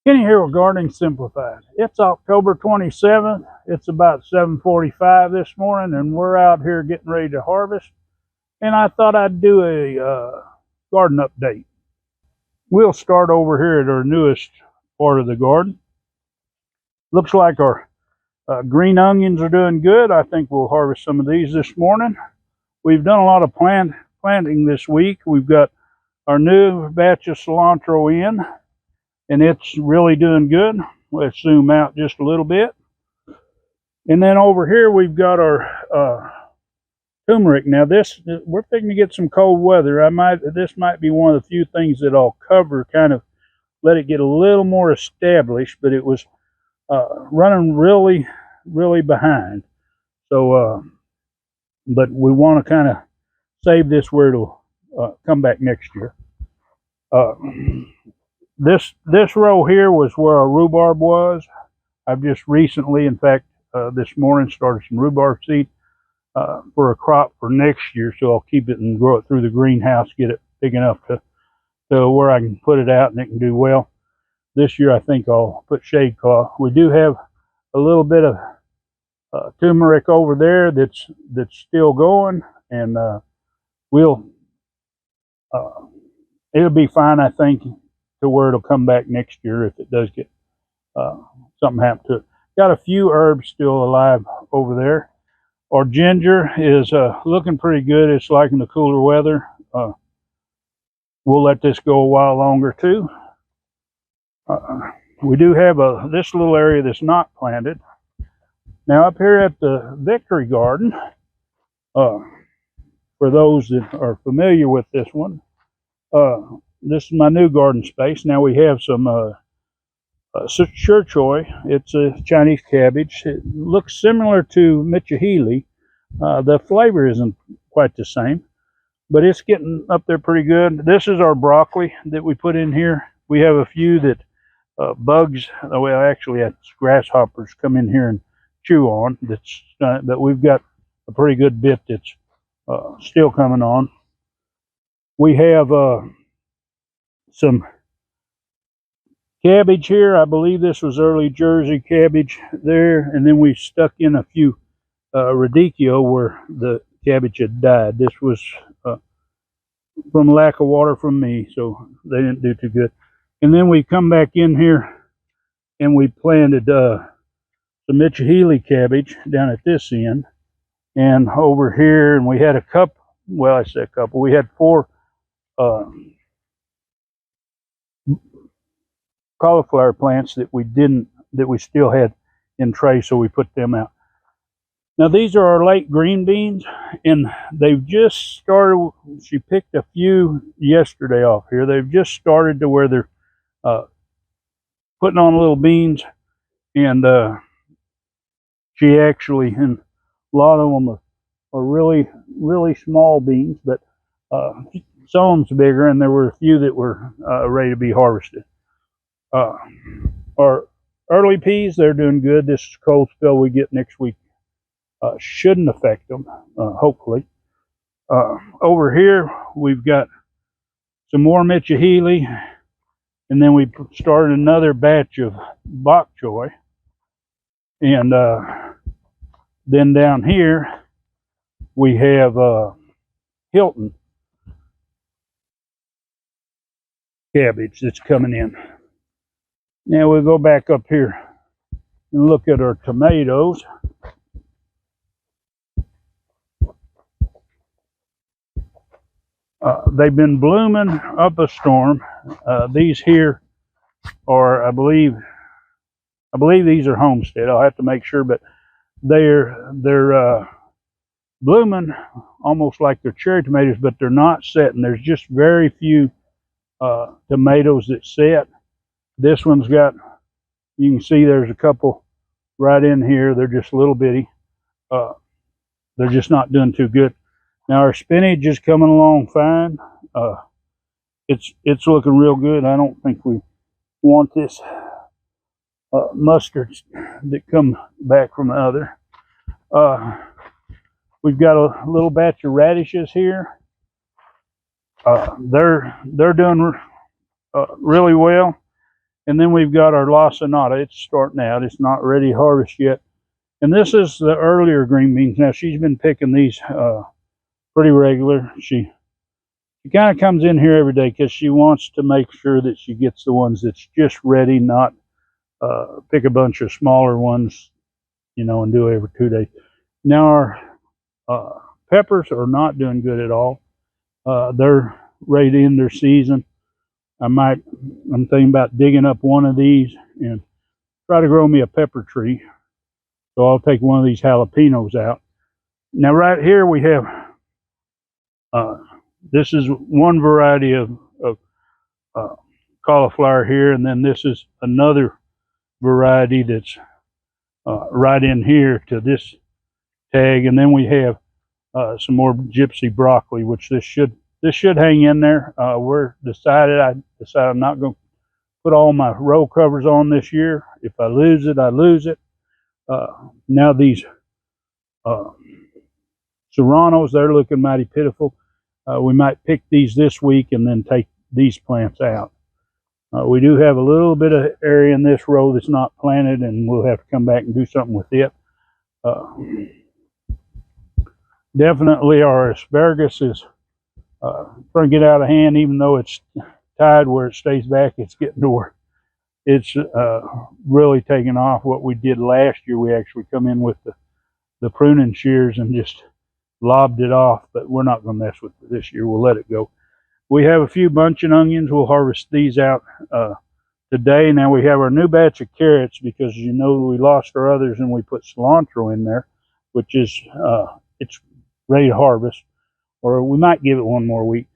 Kenny here with Gardening Simplified. It's October 27th. It's about 7:45 this morning, and we're out here getting ready to harvest. And I thought I'd do a garden update. We'll start over here at our newest part of the garden. Looks like our green onions are doing good. I think we'll harvest some of these this morning. We've done a lot of planting this week. We've got our new batch of cilantro in, and it's really doing good. Let's zoom out just a little bit. And then over here we've got our turmeric. Now we're fixing to get some cold weather. This might be one of the few things that I'll cover, kind of let it get a little more established, but it was running really behind. So but we want to kind of save this where it'll come back next year. This row here was where our rhubarb was. I've just recently, in fact, this morning started some rhubarb seed for a crop for next year. So I'll keep it and grow it through the greenhouse, get it big enough to where I can put it out and it can do well. This year I think I'll put shade cloth. We do have a little bit of turmeric over there that's still going, and it'll be fine, I think, to where it'll come back next year if it does get something happen to it. Got a few herbs still alive over there. Our ginger is looking pretty good. It's liking the cooler weather. We'll let this go a while longer too. We do have this little area that's not planted. Now up here at the Victory Garden, for those that are familiar with this one, this is my new garden space. Now we have some Shirchoy. It's a Chinese cabbage. It looks similar to Michihili. The flavor isn't quite the same, but it's getting up there pretty good. This is our broccoli that we put in here. We have a few that bugs, well, actually that's grasshoppers, come in here and chew on. But we've got a pretty good bit that's still coming on. We have some cabbage here. I believe this was early Jersey cabbage there, and then we stuck in a few radicchio where the cabbage had died. This was from lack of water from me, so they didn't do too good. And then we come back in here and we planted some Michihili cabbage down at this end and over here, and we had a couple, well, I say a couple, we had 4 cauliflower plants that we still had in trays, so we put them out. Now these are our late green beans, and they've just started. She picked a few yesterday off here. They've just started to where they're putting on little beans, and she actually, and a lot of them are really small beans, but some of them's bigger, and there were a few that were ready to be harvested. Our early peas, they're doing good. This cold spell we get next week shouldn't affect them, hopefully. Over here we've got some more Michihili, and then we started another batch of bok choy, and then down here we have Hilton cabbage that's coming in. Now we'll go back up here and look at our tomatoes. They've been blooming up a storm. These here are, I believe these are Homestead. I'll have to make sure, but they're blooming almost like they're cherry tomatoes, but they're not setting. There's just very few tomatoes that set. This one's got, you can see there's a couple right in here. They're just little bitty. They're just not doing too good. Now our spinach is coming along fine. It's looking real good. I don't think we want this mustards that come back from the other. We've got a little batch of radishes here. They're doing really well. And then we've got our La Sonata. It's starting out. It's not ready to harvest yet. And this is the earlier green beans. Now, she's been picking these pretty regular. She kind of comes in here every day because she wants to make sure that she gets the ones that's just ready, not pick a bunch of smaller ones, you know, and do it every 2 days. Now, our peppers are not doing good at all. They're ready to end their season. I'm thinking about digging up one of these and try to grow me a pepper tree. So I'll take one of these jalapenos out. Now right here we have, this is one variety of cauliflower here, and then this is another variety that's right in here to this tag, and then we have some more gypsy broccoli, which this should hang in there. I decided I'm not going to put all my row covers on this year. If I lose it, I lose it. Now these serranos, they're looking mighty pitiful. We might pick these this week and then take these plants out. We do have a little bit of area in this row that's not planted, and we'll have to come back and do something with it. Definitely our asparagus is trying to get out of hand. Even though it's tied where it stays back, it's getting to where it's really taking off. What we did last year, we actually come in with the pruning shears and just lobbed it off, but we're not going to mess with it this year. We'll let it go. We have a few bunching onions. We'll harvest these out today. Now we have our new batch of carrots because, you know, we lost our others and we put cilantro in there, which is it's ready to harvest, or we might give it one more week.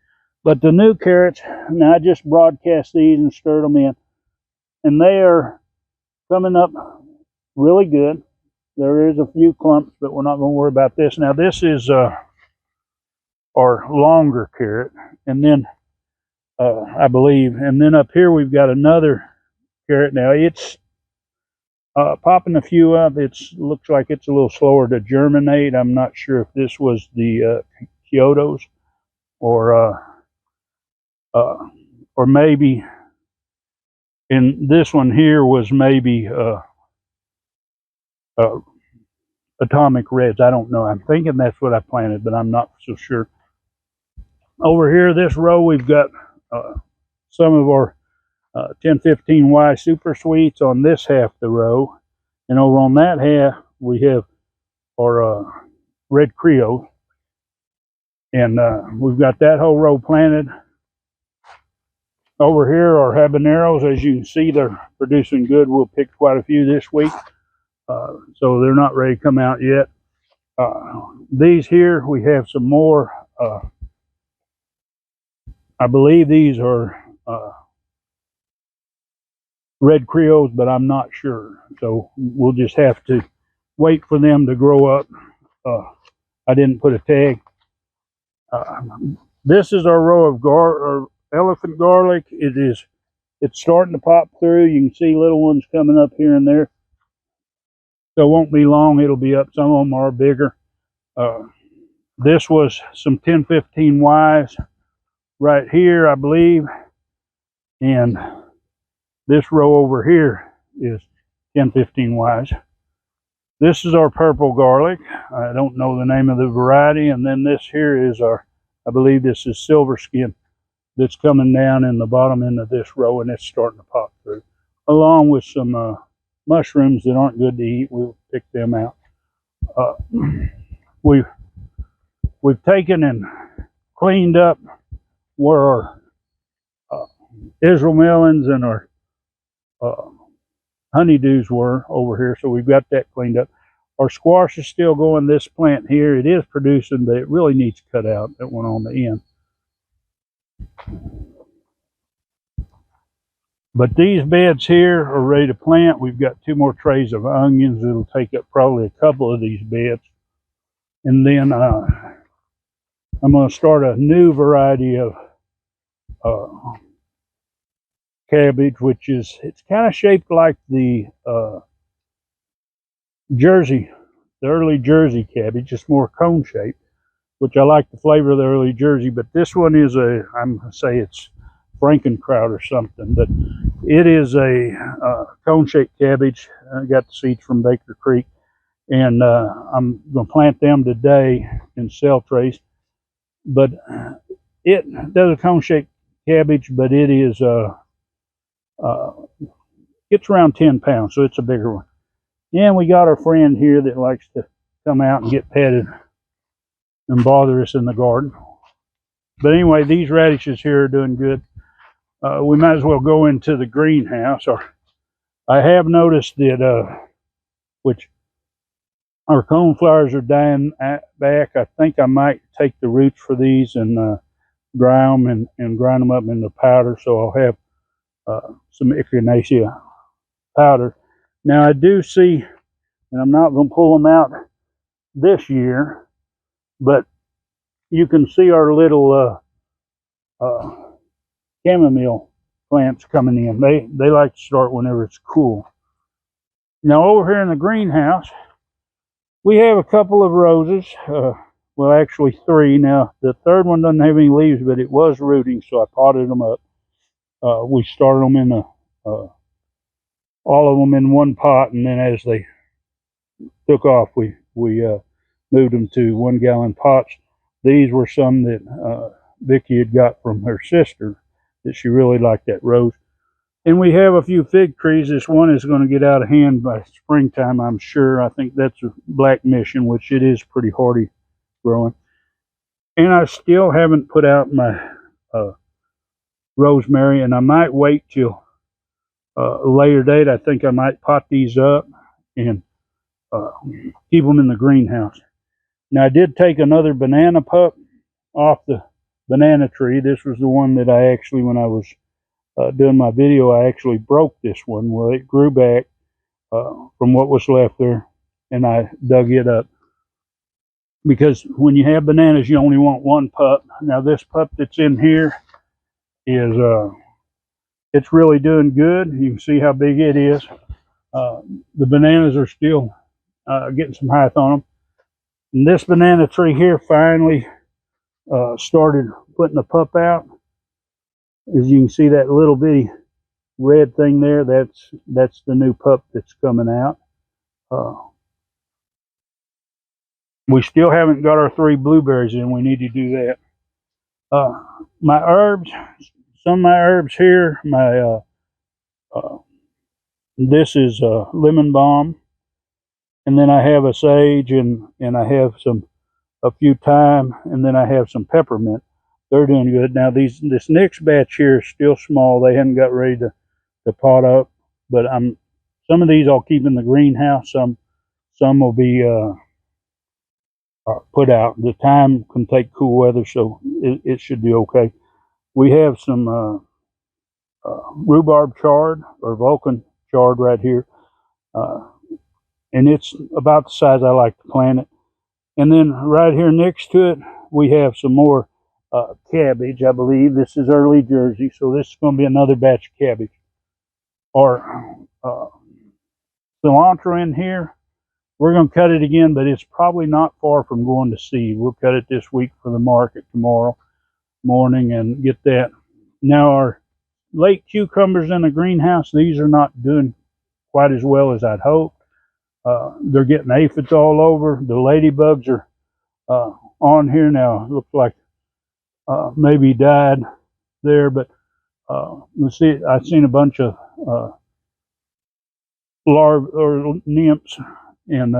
But the new carrots, now I just broadcast these and stirred them in, and they are coming up really good. There is a few clumps, but we're not going to worry about this. Now this is our longer carrot, and then I believe, and then up here we've got another carrot. Now it's popping a few up. It looks like it's a little slower to germinate. I'm not sure if this was the Kyotos or maybe, and this one here was maybe Atomic Reds. I don't know. I'm thinking that's what I planted, but I'm not so sure. Over here, this row, we've got some of our 1015Y Super Sweets on this half of the row. And over on that half, we have our Red Creole. And we've got that whole row planted. Over here are habaneros. As you can see, they're producing good. We'll pick quite a few this week. So they're not ready to come out yet. These here, we have some more. I believe these are Red Creoles, but I'm not sure. So we'll just have to wait for them to grow up. I didn't put a tag. This is our row of elephant garlic. It's starting to pop through. You can see little ones coming up here and there. So it won't be long, it'll be up. Some of them are bigger. This was some 1015Ys right here, I believe. And this row over here is 1015Ys. This is our purple garlic. I don't know the name of the variety. And then this here is our, I believe this is silver skin that's coming down in the bottom end of this row, and it's starting to pop through, along with some mushrooms that aren't good to eat. We'll pick them out. We've taken and cleaned up where our Israel melons and our honeydews were over here, so we've got that cleaned up. Our squash is still going. This plant here, it is producing, but it really needs cut out, that one on the end. But these beds here are ready to plant. We've got 2 more trays of onions. It'll take up probably a couple of these beds. And then I'm going to start a new variety of cabbage, which is, it's kind of shaped like the early Jersey cabbage. It's more cone shaped, which I like the flavor of the early Jersey. But this one is I'm going to say it's Frankenkraut or something. But It is a cone-shaped cabbage. I got the seeds from Baker Creek, and I'm going to plant them today in cell trays. But it does a cone-shaped cabbage, but it is it's around 10 pounds, so it's a bigger one. And we got our friend here that likes to come out and get petted and bother us in the garden. But anyway, these radishes here are doing good. We might as well go into the greenhouse. I have noticed that, which our coneflowers are dying back. I think I might take the roots for these and dry them and grind them up into powder, so I'll have some echinacea powder. Now I do see, and I'm not going to pull them out this year, but you can see our little chamomile plants coming in. They like to start whenever it's cool. Now over here in the greenhouse, we have a couple of roses. Well, actually 3. Now the third one doesn't have any leaves, but it was rooting, so I potted them up. We started them in the all of them in one pot, and then as they took off, we moved them to 1 gallon pots. These were some that Vicky had got from her sister, that she really liked that rose. And we have a few fig trees. This one is going to get out of hand by springtime, I'm sure. I think that's a Black Mission, which it is pretty hardy growing. And I still haven't put out my rosemary, and I might wait till a later date. I think I might pot these up and keep them in the greenhouse. Now I did take another banana pup off the banana tree. This was the one that I actually, when I was doing my video, I actually broke this one. Well, it grew back from what was left there, and I dug it up. Because when you have bananas, you only want one pup. Now this pup that's in here is it's really doing good. You can see how big it is. The bananas are still getting some height on them. And this banana tree here finally started putting the pup out. As you can see, that little bitty red thing there, that's the new pup that's coming out. We still haven't got our 3 blueberries in. We need to do that. My herbs, some of my herbs here, my this is lemon balm, and then I have a sage, and I have a few thyme, and then I have some peppermint. They're doing good. Now this next batch here is still small. They haven't got ready to pot up, but some of these I'll keep in the greenhouse. Some will be put out. The thyme can take cool weather, so it should be okay. We have some rhubarb chard, or Vulcan chard right here, and it's about the size I like to plant it. And then right here next to it, we have some more cabbage. I believe this is early Jersey, so this is going to be another batch of cabbage. Or cilantro in here. We're going to cut it again, but it's probably not far from going to seed. We'll cut it this week for the market tomorrow morning and get that. Now our late cucumbers in the greenhouse, these are not doing quite as well as I'd hoped. They're getting aphids all over. The ladybugs are on here now. It looks like maybe died there, but let's see. I've seen a bunch of larvae or nymphs, and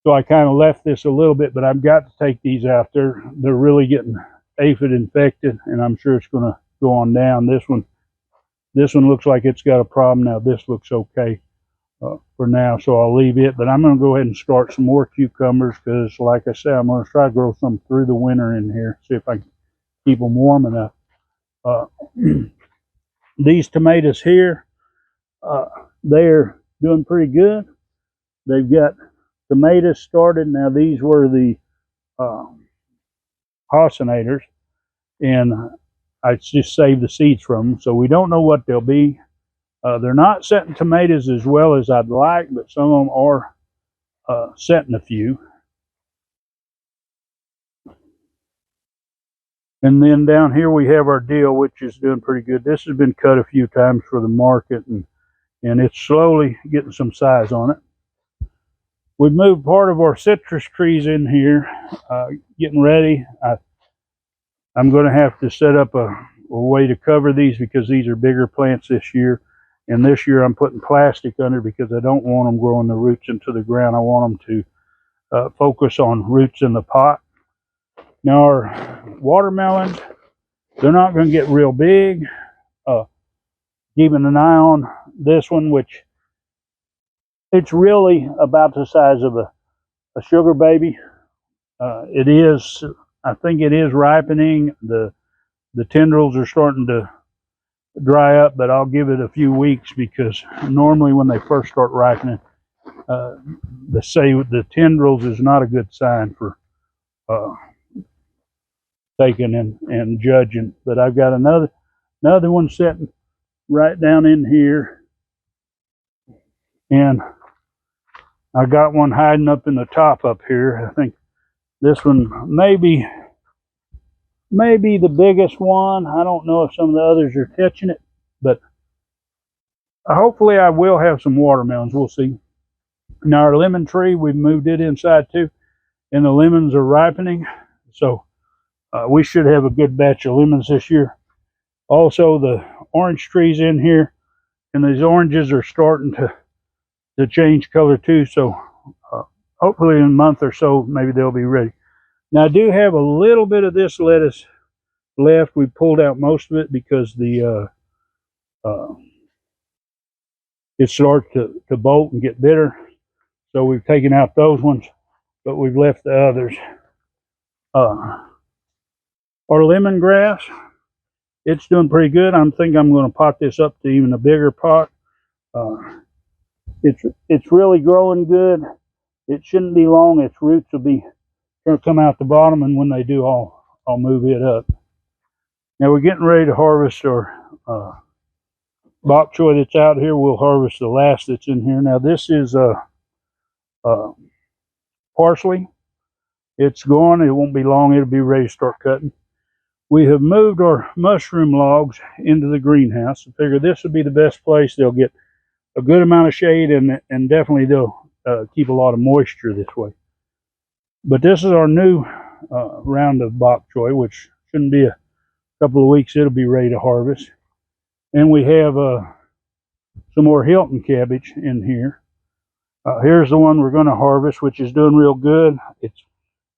so I kind of left this a little bit, but I've got to take these out. They're really getting aphid infected, and I'm sure it's going to go on down. This one looks like it's got a problem now. This looks okay for now, so I'll leave it. But I'm going to go ahead and start some more cucumbers because, like I said, I'm going to try to grow some through the winter in here, see if I can keep them warm enough. These tomatoes here, they're doing pretty good. They've got tomatoes started. Now these were the Hausenators, and I just saved the seeds from them, so we don't know what they'll be. They're not setting tomatoes as well as I'd like, but some of them are setting a few. And then down here we have our deal, which is doing pretty good. This has been cut a few times for the market, and it's slowly getting some size on it. We've moved part of our citrus trees in here, getting ready. I'm going to have to set up a way to cover these because these are bigger plants this year. And this year I'm putting plastic under because I don't want them growing the roots into the ground. I want them to focus on roots in the pot. Now our watermelons, they're not going to get real big. Keeping an eye on this one, which it's really about the size of a sugar baby. It is, I think it is ripening. The tendrils are starting to dry up, but I'll give it a few weeks because normally when they first start ripening, they say the tendrils is not a good sign for taking and judging. But I've got another one sitting right down in here, and I got one hiding up in the top up here. I think this one maybe the biggest one. I don't know if some of the others are catching it, but hopefully I will have some watermelons. We'll see. Now our lemon tree, we've moved it inside too, and the lemons are ripening, so we should have a good batch of lemons this year. Also the orange trees in here, and these oranges are starting to change color too, so hopefully in a month or so maybe they'll be ready. Now I do have a little bit of this lettuce left. We pulled out most of it because the it starts to bolt and get bitter, so we've taken out those ones, but we've left the others. Our lemongrass, it's doing pretty good. I think I'm going to pot this up to even a bigger pot. It's really growing good. It shouldn't be long. Its roots will be going to come out the bottom, and when they do, I'll move it up. Now we're getting ready to harvest our bok choy that's out here. We'll harvest the last that's in here. Now this is parsley. It's gone. It won't be long. It'll be ready to start cutting. We have moved our mushroom logs into the greenhouse. I figure this would be the best place. They'll get a good amount of shade, and definitely they'll keep a lot of moisture this way. But this is our new round of bok choy, which shouldn't be a couple of weeks. It'll be ready to harvest. And we have some more Hilton cabbage in here. Here's the one we're going to harvest, which is doing real good.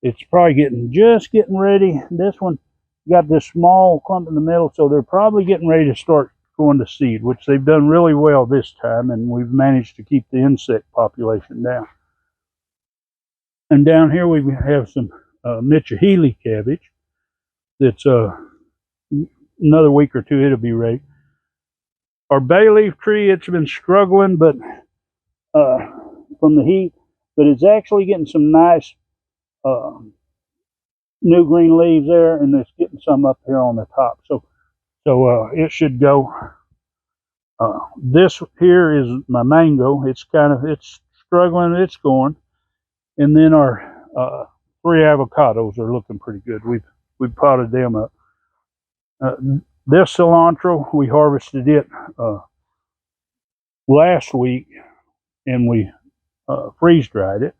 It's probably just getting ready. This one got this small clump in the middle, so they're probably getting ready to start going to seed, which they've done really well this time, and we've managed to keep the insect population down. And down here we have some Michihili cabbage. That's another week or two it'll be ready. Our bay leaf tree, it's been struggling, but from the heat, but it's actually getting some nice new green leaves there, and it's getting some up here on the top. So it should go. This here is my mango. It's struggling. It's going. And then our 3 avocados are looking pretty good. We've potted them up. This cilantro, we harvested it last week, and we freeze dried it,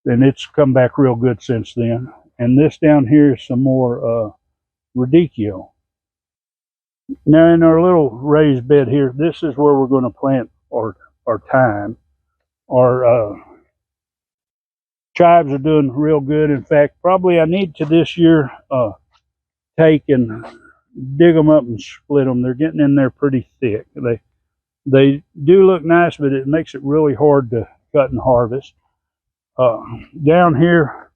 and it's come back real good since then. And this down here is some more radicchio. Now in our little raised bed here, this is where we're going to plant our thyme. Our chives are doing real good. In fact, probably I need to this year take and dig them up and split them. They're getting in there pretty thick. They do look nice, but it makes it really hard to cut and harvest. Down here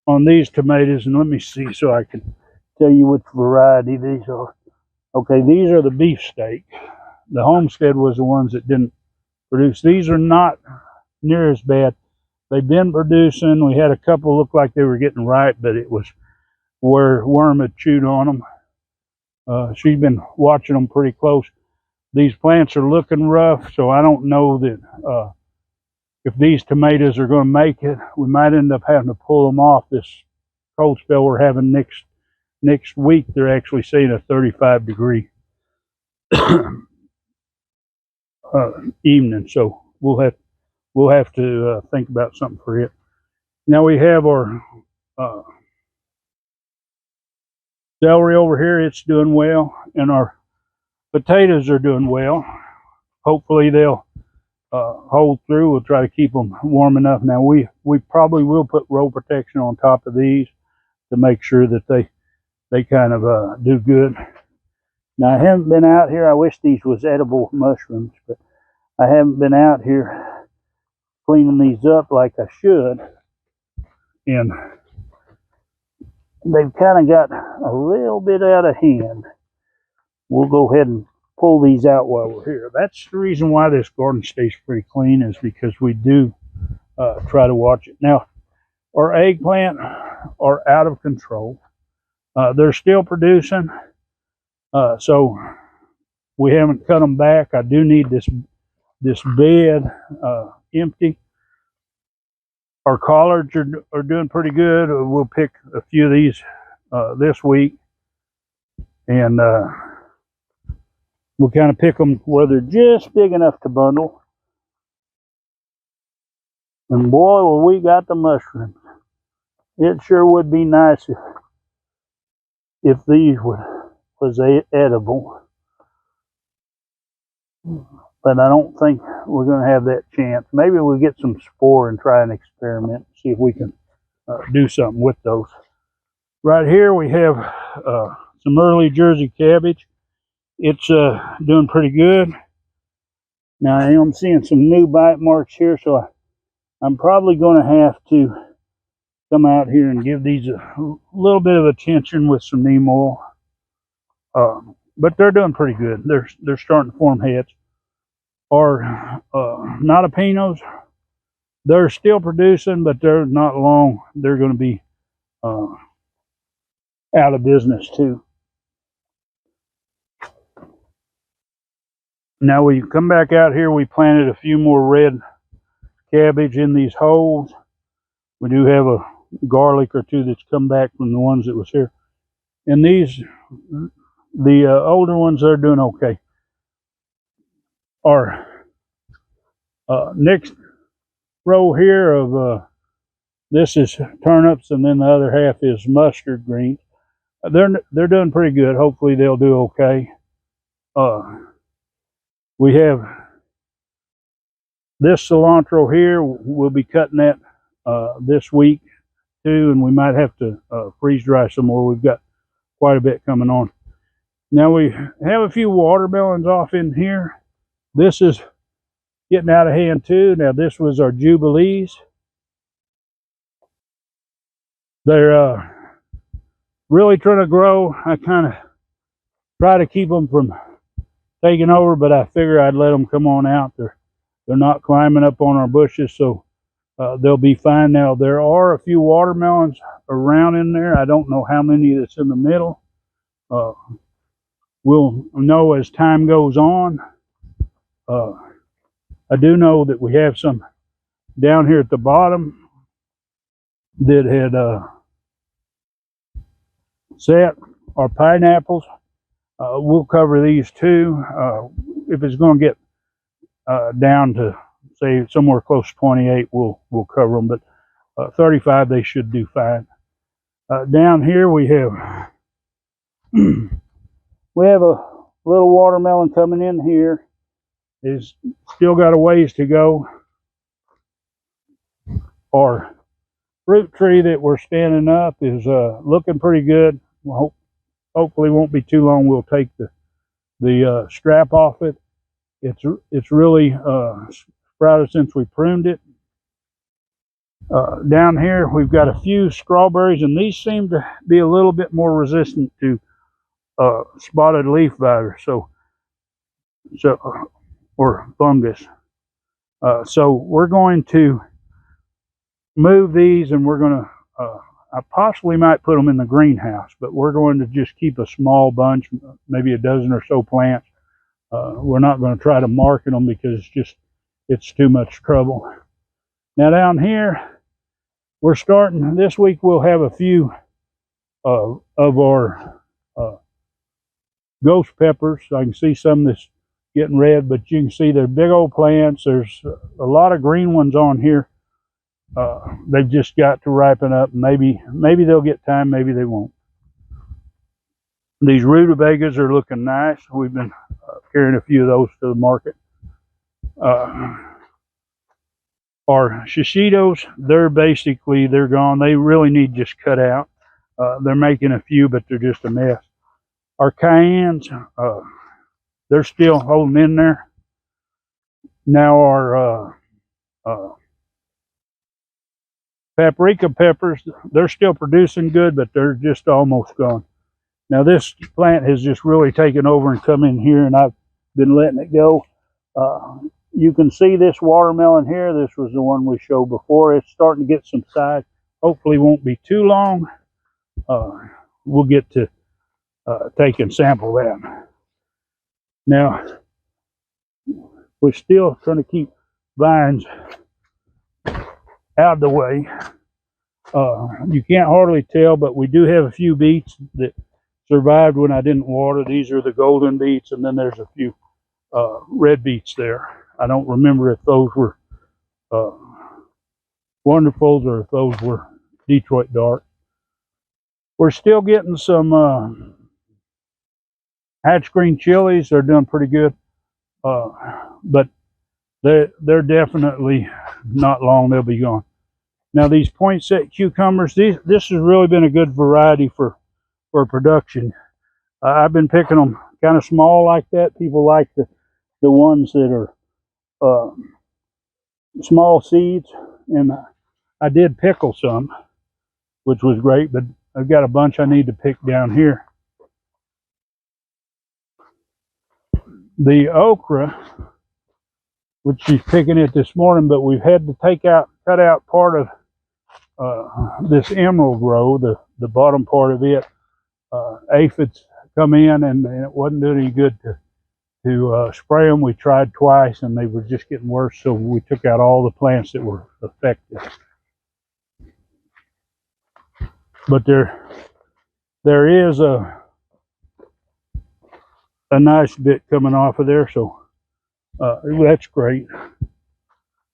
on these tomatoes, and let me see so I can tell you which variety these are. Okay, these are the beefsteak. The Homestead was the ones that didn't produce. These are not near as bad. They've been producing. We had a couple look like they were getting ripe, but it was where worm had chewed on them. She's been watching them pretty close. These plants are looking rough, so I don't know that if these tomatoes are going to make it. We might end up having to pull them off this cold spell we're having next week they're actually saying a 35-degree evening. So we'll have to think about something for it. Now we have our celery over here. It's doing well, and our potatoes are doing well. Hopefully they'll hold through. We'll try to keep them warm enough. Now we probably will put row protection on top of these to make sure that they kind of do good. Now I haven't been out here. I wish these was edible mushrooms, but I haven't been out here cleaning these up like I should, and they've kind of got a little bit out of hand. We'll go ahead and pull these out while we're here. That's the reason why this garden stays pretty clean, is because we do try to watch it. Now, our eggplant are out of control. They're still producing, so we haven't cut them back. I do need this bed empty. Our collards are doing pretty good. We'll pick a few of these this week, and we'll kind of pick them where they're just big enough to bundle. And boy, well, we got the mushrooms. It sure would be nice if these was edible. But I don't think we're going to have that chance. Maybe we'll get some spore and try an experiment, see if we can do something with those. Right here we have some early Jersey cabbage. It's doing pretty good. Now I am seeing some new bite marks here, so I'm probably going to have to come out here and give these a little bit of attention with some neem oil. But they're doing pretty good. They're starting to form heads. Our Natapinos, they're still producing, but they're not long. They're going to be out of business too. Now we come back out here. We planted a few more red cabbage in these holes. We do have a garlic or two that's come back from the ones that was here. And these, the older ones, are doing okay. Our next row here of this is turnips, and then the other half is mustard greens. They're doing pretty good. Hopefully they'll do okay. We have this cilantro here. We'll be cutting that this week too, and we might have to freeze dry some more. We've got quite a bit coming on. Now we have a few watermelons off in here. This is getting out of hand too. Now this was our Jubilees. They're really trying to grow. I kind of try to keep them from taking over, but I figure I'd let them come on out. They're not climbing up on our bushes, so they'll be fine. Now there are a few watermelons around in there. I don't know how many that's in the middle. We'll know as time goes on. I do know that we have some down here at the bottom that had set. Our pineapples, we'll cover these too. If it's going to get down to say somewhere close to 28, we'll cover them. But 35, they should do fine. Down here we have we have a little watermelon coming in here. It's still got a ways to go. Our fruit tree that we're standing up is looking pretty good. Hopefully won't be too long. We'll take the strap off it. It's really sprouted since we pruned it. Down here we've got a few strawberries, and these seem to be a little bit more resistant to spotted leaf virus, or fungus. So we're going to move these, and we're going to I possibly might put them in the greenhouse, but we're going to just keep a small bunch, maybe a dozen or so plants. We're not going to try to market them because it's too much trouble. Now down here, we're starting this week. We'll have a few of our ghost peppers. I can see some that's getting red, but you can see they're big old plants. There's a lot of green ones on here. They've just got to ripen up. Maybe they'll get time, maybe they won't. These rutabagas are looking nice. We've been carrying a few of those to the market. Our shishitos, they're gone. They really need just cut out. They're making a few, but they're just a mess. Our cayennes, they're still holding in there. Now our paprika peppers, they're still producing good, but they're just almost gone. Now this plant has just really taken over and come in here, and I've been letting it go. You can see this watermelon here. This was the one we showed before. It's starting to get some size. Hopefully won't be too long. We'll get to take and sample that. Now, we're still trying to keep vines out of the way. You can't hardly tell, but we do have a few beets that survived when I didn't water. These are the golden beets, and then there's a few red beets there. I don't remember if those were Wonderfuls or if those were Detroit Dark. We're still getting some hatch green chilies. They're doing pretty good, but they're definitely not long. They'll be gone. Now these poinsettia cucumbers, this has really been a good variety for production. I've been picking them kind of small like that. People like the ones that are small seeds, and I did pickle some, which was great, but I've got a bunch I need to pick down here. The okra, which she's picking it this morning, but we've had to cut out part of this emerald row, the bottom part of it. Aphids come in, and it wasn't doing any good to spray them. We tried twice, and they were just getting worse, so we took out all the plants that were affected. But there is a nice bit coming off of there, so that's great.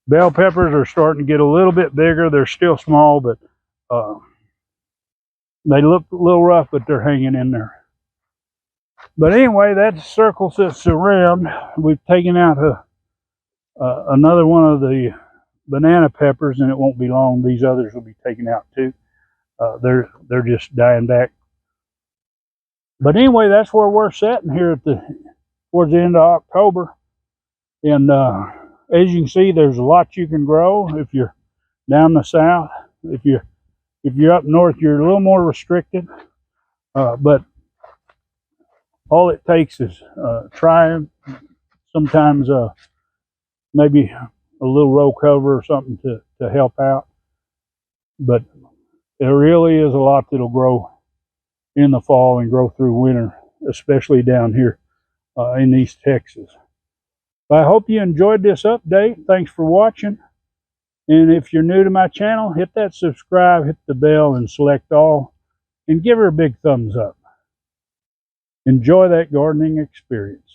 Bell peppers are starting to get a little bit bigger. They're still small, but they look a little rough, but they're hanging in there. But anyway, that circles us around. We've taken out another one of the banana peppers, and it won't be long. These others will be taken out too. They're just dying back. But anyway, that's where we're sitting here towards the end of October. And as you can see, there's a lot you can grow if you're down the south. If you're up north, you're a little more restricted. But all it takes is trying. Sometimes maybe a little row cover or something to help out. But there really is a lot that'll grow in the fall and grow through winter, especially down here in East Texas. I hope you enjoyed this update. Thanks for watching. And if you're new to my channel, hit that subscribe, hit the bell, and select all, and give her a big thumbs up. Enjoy that gardening experience.